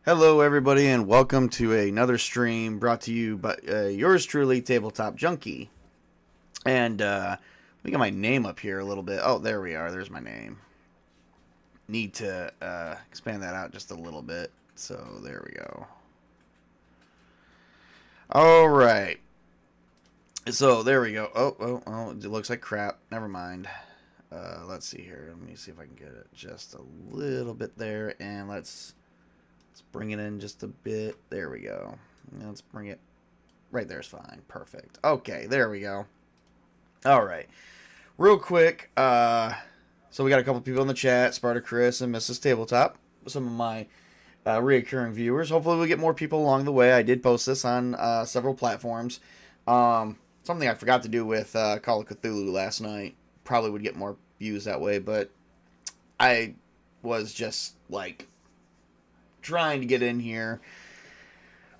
Hello, everybody, and welcome to another stream brought to you by yours truly, Tabletop Junkie. And let me get my name up here a little bit. Oh, there we are. There's my name. Need to expand that out just a little bit. So there we go. All right. So there we go. Oh, it looks like crap. Never mind. Let's see here. Let me see if I can get it just a little bit there, and let's bring it in just a bit. There we go. Let's bring it right there's fine. Perfect. Okay, there we go. All right. Real quick, so we got a couple people in the chat, Sparta Chris and Mrs. Tabletop, some of my reoccurring viewers. Hopefully we get more people along the way. I did post this on several platforms. Something I forgot to do with Call of Cthulhu last night. Probably would get more views that way, but I was just like trying to get in here.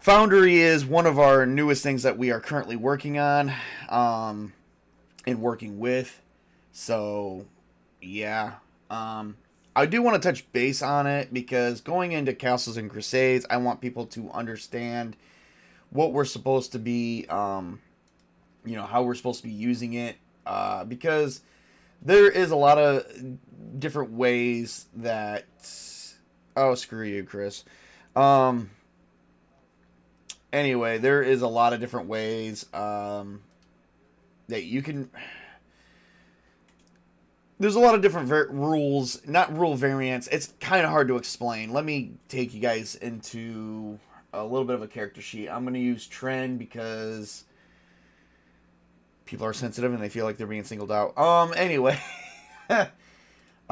Foundry is one of our newest things that we are currently working on and working with. So, yeah. I do want to touch base on it because going into Castles and Crusades, I want people to understand what we're supposed to be, how we're supposed to be using it. Because there is a lot of different ways that... Oh, screw you, Chris. Anyway, there is a lot of different ways that you can... There's a lot of different rules, not rule variants. It's kind of hard to explain. Let me take you guys into a little bit of a character sheet. I'm going to use trend because people are sensitive and they feel like they're being singled out. Anyway.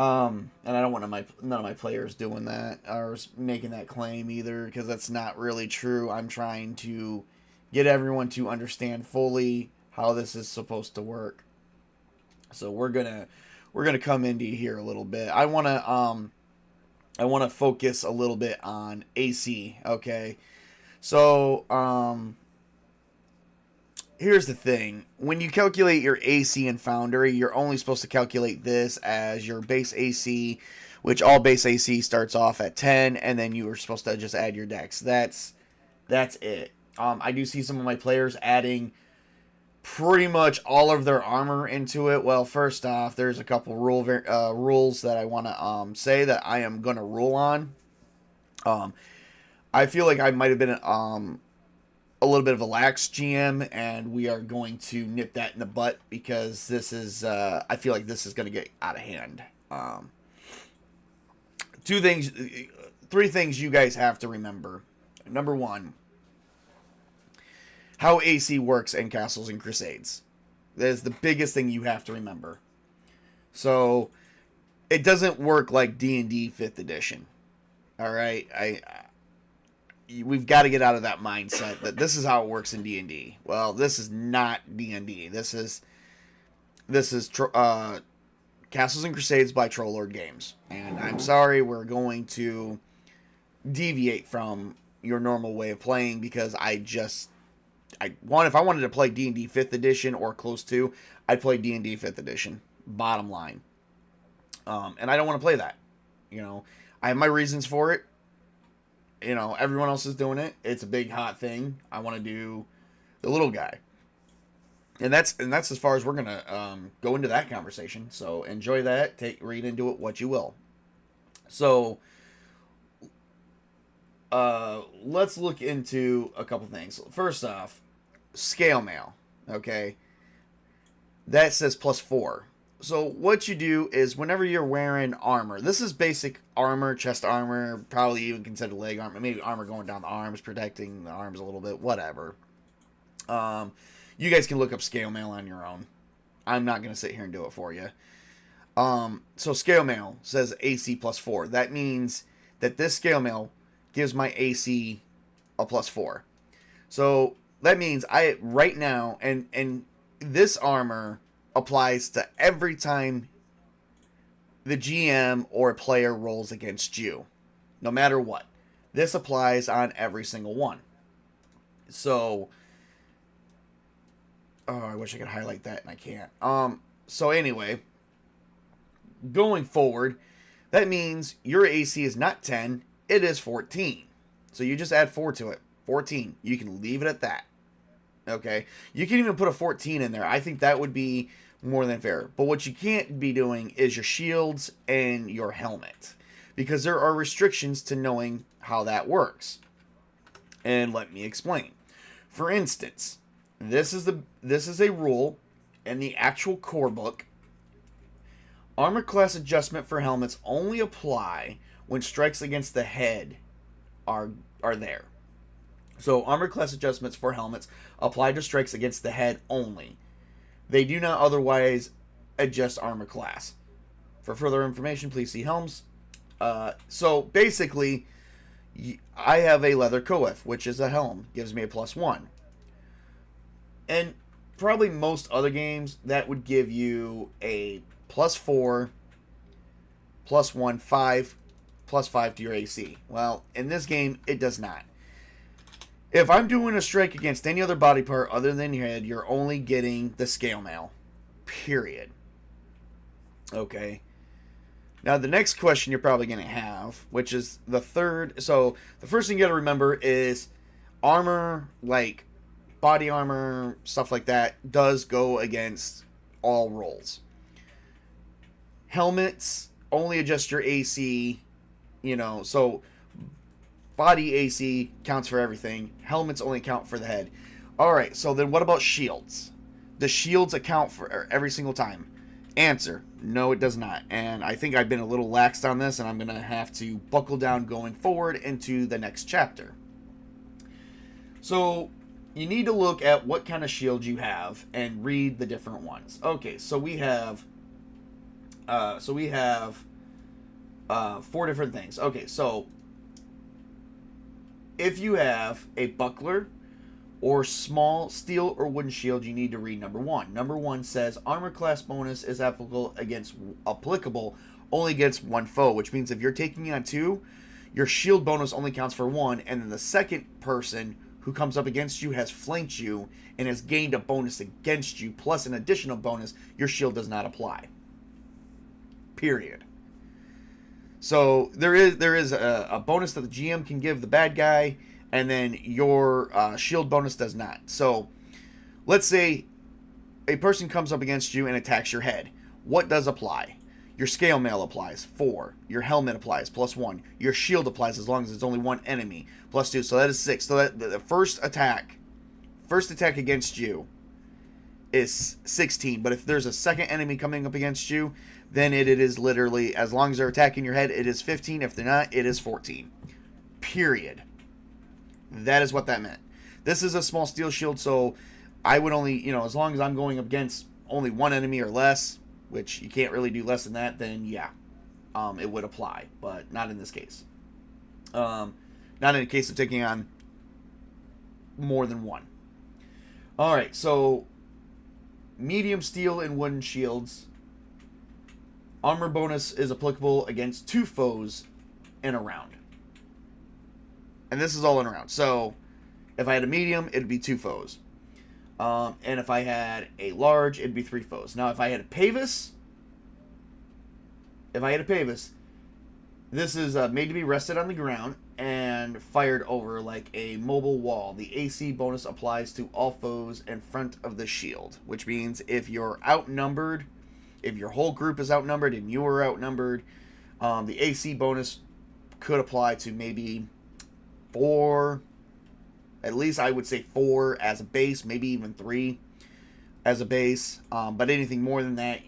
And I don't want none of my players doing that or making that claim either, because that's not really true. I'm trying to get everyone to understand fully how this is supposed to work. So we're gonna come into here a little bit. I wanna focus a little bit on AC. Okay, so here's the thing. When you calculate your AC in Foundry, you're only supposed to calculate this as your base AC, which all base AC starts off at 10, and then you are supposed to just add your dex. That's it. I do see some of my players adding pretty much all of their armor into it. Well, first off, there's a couple rules that I want to say that I am going to rule on. I feel like I might have been a little bit of a lax GM, and we are going to nip that in the butt because this is, I feel like this is going to get out of hand. Three things you guys have to remember. Number one, how AC works in Castles and Crusades. That is the biggest thing you have to remember. So, it doesn't work like D&D 5th edition. Alright? We've got to get out of that mindset that this is how it works in D&D. Well, this is not D&D. This is Castles and Crusades by Trollord Games. And I'm sorry, we're going to deviate from your normal way of playing because if I wanted to play D&D 5th edition or close to, I'd play D&D 5th edition. Bottom line. And I don't want to play that. I have my reasons for it. Everyone else is doing it. It's a big hot thing. I want to do the little guy. And that's as far as we're going to go into that conversation. So enjoy that. Read into it what you will. So let's look into a couple things. First off, scale mail. Okay. That says +4. So what you do is whenever you're wearing armor, this is basic armor, chest armor, probably even considered leg armor, maybe armor going down the arms, protecting the arms a little bit, whatever. You guys can look up scale mail on your own. I'm not going to sit here and do it for you. So scale mail says AC +4. That means that this scale mail gives my AC a +4. So that means right now, and this armor applies to every time the GM or player rolls against you, no matter what. This applies on every single one. So, I wish I could highlight that and I can't. So anyway, going forward, that means your AC is not 10, it is 14. So you just add 4 to it. 14. You can leave it at that. Okay? You can even put a 14 in there. I think that would be more than fair. But what you can't be doing is your shields and your helmet, because there are restrictions to knowing how that works. And let me explain. For instance, this is a rule in the actual core book. Armor class adjustment for helmets only apply when strikes against the head are there. So armor class adjustments for helmets apply to strikes against the head only. They do not otherwise adjust armor class. For further information, please see helms. So basically, I have a leather coif, which is a helm. Gives me a +1. And probably most other games, that would give you a +4, +1, 5, +5 to your AC. Well, in this game, it does not. If I'm doing a strike against any other body part other than your head, you're only getting the scale mail. Period. Okay. Now, the next question you're probably going to have, which is the third. So, the first thing you got to remember is armor, like body armor, stuff like that, does go against all rolls. Helmets only adjust your AC, so body AC counts for everything. Helmets only count for the head. Alright, so then what about shields? Does shields account for every single time? Answer, no it does not. And I think I've been a little laxed on this, and I'm going to have to buckle down going forward into the next chapter. So, you need to look at what kind of shield you have and read the different ones. Okay, so we have 4 different things. Okay, so if you have a buckler or small steel or wooden shield, you need to read number 1. Number 1 says armor class bonus is applicable only against 1 foe, which means if you're taking on 2, your shield bonus only counts for 1, and then the second person who comes up against you has flanked you and has gained a bonus against you plus an additional bonus, your shield does not apply. Period. So there is a bonus that the GM can give the bad guy, and then your shield bonus does not. So let's say a person comes up against you and attacks your head. What does apply? Your scale mail applies, 4. Your helmet applies, +1. Your shield applies as long as it's only 1 enemy, +2. So that is 6. So that the first attack against you is 16. But if there's a second enemy coming up against you, then it is literally, as long as they're attacking your head, it is 15. If they're not, it is 14. Period. That is what that meant. This is a small steel shield, so I would only, as long as I'm going up against only 1 enemy or less, which you can't really do less than that, then yeah, it would apply, but not in this case. Not in the case of taking on more than 1. Alright, so medium steel and wooden shields. Armor bonus is applicable against 2 foes in a round. And this is all in a round. So, if I had a medium, it'd be 2 foes. And if I had a large, it'd be 3 foes. Now, if I had a Pavis, this is made to be rested on the ground and fired over like a mobile wall. The AC bonus applies to all foes in front of the shield, which means if you're outnumbered, if your whole group is outnumbered and you are outnumbered, the AC bonus could apply to maybe 4, at least I would say 4 as a base, maybe even 3 as a base. But anything more than that,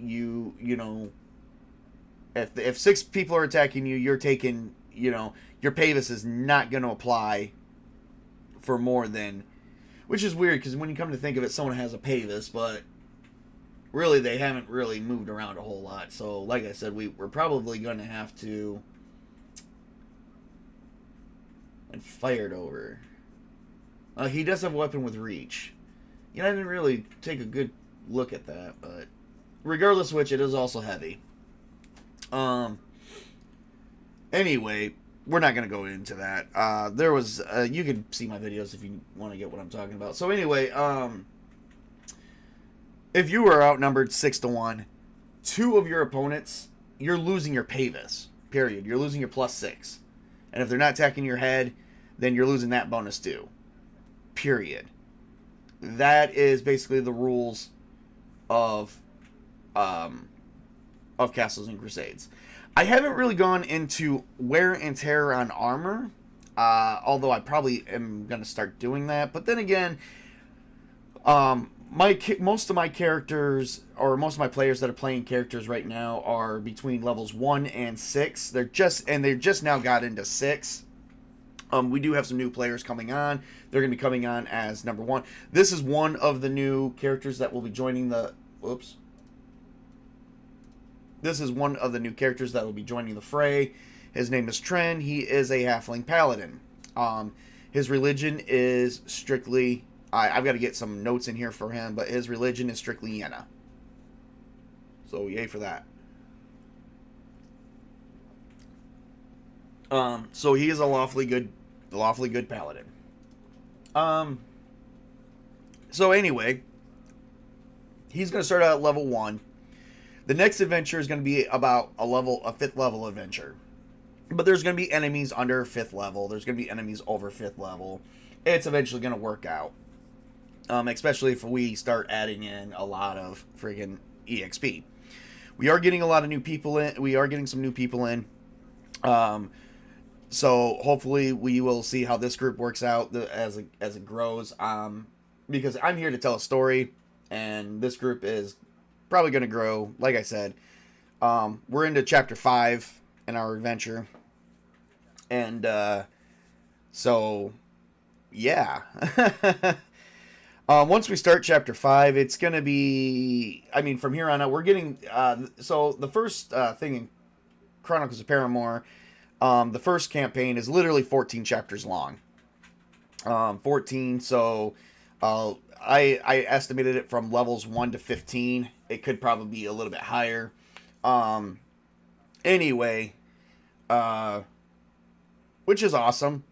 if 6 people are attacking you, you're taking, your Pavis is not going to apply for more than, which is weird because when you come to think of it, someone has a Pavis, but really they haven't really moved around a whole lot. So like I said, we're probably going to have to, and fired over. He does have a weapon with reach. I didn't really take a good look at that, but regardless of which, it is also heavy. Anyway, we're not going to go into that. You can see my videos if you want to get what I'm talking about. So anyway, if you are outnumbered 6-1, 2 of your opponents, you're losing your Pavis. Period. You're losing your +6. And if they're not attacking your head, then you're losing that bonus too. Period. That is basically the rules of Castles and Crusades. I haven't really gone into wear and tear on armor, although I probably am going to start doing that. But then again, most of my characters, or most of my players that are playing characters right now, are between levels 1 and 6. They're just now got into 6. We do have some new players coming on. They're going to be coming on as number 1. This is one of the new characters that will be joining the... Whoops. This is one of the new characters that will be joining the fray. His name is Tren. He is a halfling paladin. His religion is strictly... I've got to get some notes in here for him, but his religion is strictly Yenna. So yay for that. So he is a lawfully good paladin. So anyway, he's going to start out at level 1. The next adventure is going to be about a 5th level adventure. But there's going to be enemies under 5th level. There's going to be enemies over 5th level. It's eventually going to work out. Especially if we start adding in a lot of friggin' EXP. We are getting a lot of new people in. We are getting some new people in. So hopefully we will see how this group works out as it grows. Because I'm here to tell a story, and this group is probably going to grow. Like I said, we're into chapter 5 in our adventure, and so yeah. Once we start chapter 5, it's going to be, I mean, from here on out, we're getting, so the first thing in Chronicles of Paramore, the first campaign is literally 14 chapters long. 14, so I estimated it from levels 1 to 15. It could probably be a little bit higher. Anyway, which is awesome,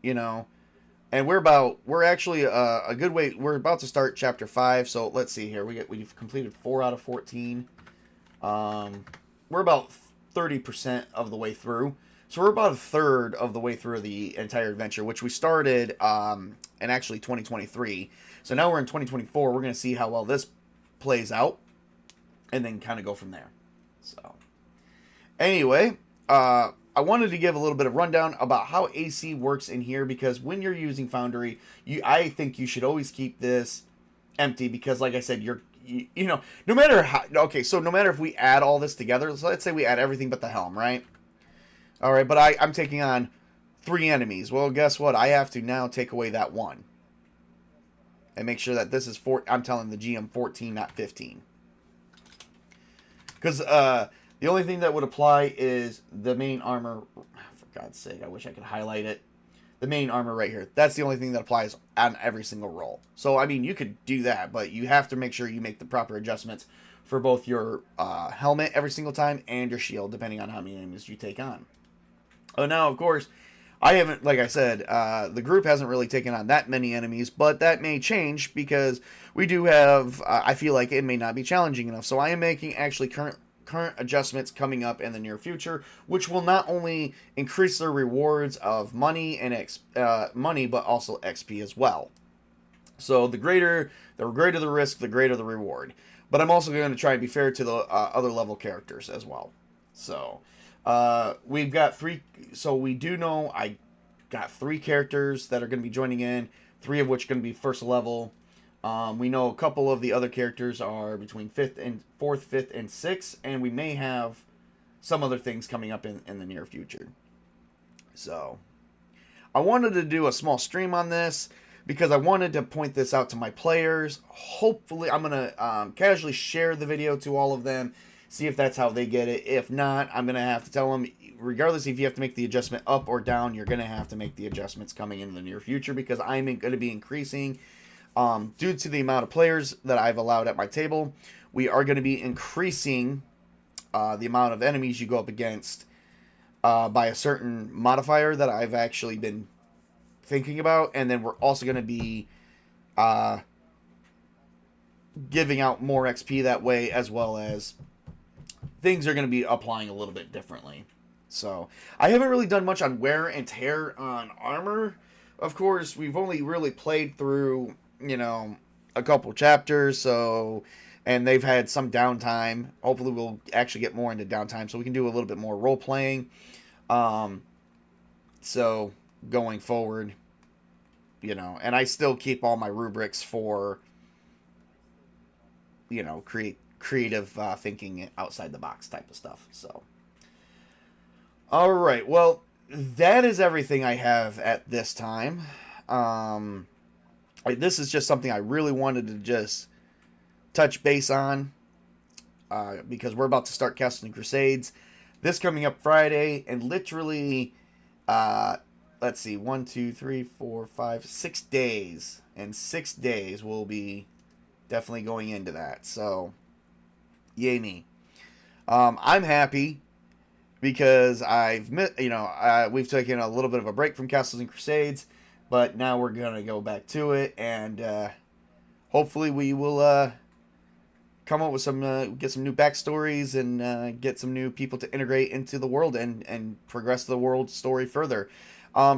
you know. And we're actually a good way. We're about to start chapter 5. So let's see here. We've completed 4 out of 14. We're about 30% of the way through. So we're about a third of the way through the entire adventure, which we started in actually 2023. So now we're in 2024. We're going to see how well this plays out, and then kind of go from there. So anyway, I wanted to give a little bit of rundown about how AC works in here, because when you're using Foundry, I think you should always keep this empty, because like I said, you know, no matter how, okay, so no matter if we add all this together, so let's say we add everything but the helm, right? All right, but I'm taking on 3 enemies. Well, guess what? I have to now take away that 1 and make sure that this is I'm telling the GM 14, not 15. Because the only thing that would apply is the main armor. For God's sake, I wish I could highlight it. The main armor right here. That's the only thing that applies on every single roll. So, I mean, you could do that, but you have to make sure you make the proper adjustments for both your helmet every single time and your shield, depending on how many enemies you take on. Oh, now, of course, I haven't, like I said, the group hasn't really taken on that many enemies, but that may change because we do have, I feel like it may not be challenging enough. So I am making actually current adjustments coming up in the near future, which will not only increase their rewards of money and money, but also XP as well. So the greater the risk, the greater the reward. But I'm also going to try and be fair to the other level characters as well. So we've got 3. So we do know I got 3 characters that are going to be joining in, 3 of which are going to be first level. We know a couple of the other characters are between 4th, 5th, and 6th, and we may have some other things coming up in the near future. So, I wanted to do a small stream on this because I wanted to point this out to my players. Hopefully, I'm going to casually share the video to all of them, see if that's how they get it. If not, I'm going to have to tell them, regardless if you have to make the adjustment up or down, you're going to have to make the adjustments coming in the near future, because I'm going to be increasing... due to the amount of players that I've allowed at my table, we are going to be increasing the amount of enemies you go up against by a certain modifier that I've actually been thinking about. And then we're also going to be giving out more XP that way, as well as things are going to be applying a little bit differently. So I haven't really done much on wear and tear on armor. Of course, we've only really played through, a couple chapters, so and they've had some downtime. Hopefully we'll actually get more into downtime so we can do a little bit more role playing. So going forward, and I still keep all my rubrics for, creative thinking outside the box type of stuff. So, all right. Well, that is everything I have at this time. This is just something I really wanted to just touch base on because we're about to start Castles and Crusades this coming up Friday, and literally, let's see, 1, 2, 3, 4, 5, 6 days. In 6 days, we'll be definitely going into that. So, yay me. I'm happy because we've taken a little bit of a break from Castles and Crusades, but now we're gonna go back to it, and hopefully we will come up with get some new backstories and get some new people to integrate into the world and progress the world story further.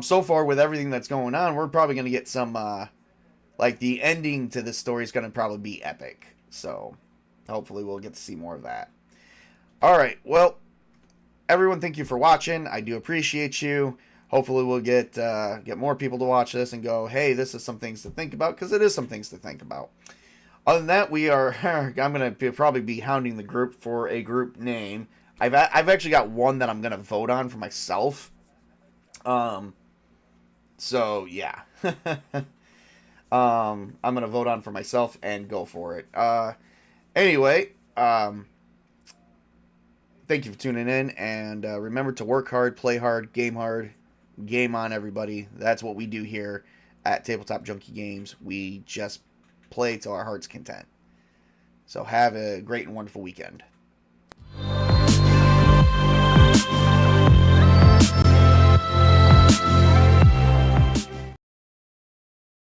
So far with everything that's going on, we're probably gonna get some like the ending to this story is gonna probably be epic. So hopefully we'll get to see more of that. All right, well, everyone, thank you for watching. I do appreciate you. Hopefully we'll get more people to watch this and go, hey, this is some things to think about, because it is some things to think about. Other than that, I'm going to probably be hounding the group for a group name. I've actually got one that I'm going to vote on for myself. So, yeah. I'm going to vote on for myself and go for it. Anyway, thank you for tuning in, and remember to work hard, play hard, game on, everybody. That's what we do here at Tabletop Junkie Games. We just play to our heart's content. So have a great and wonderful weekend.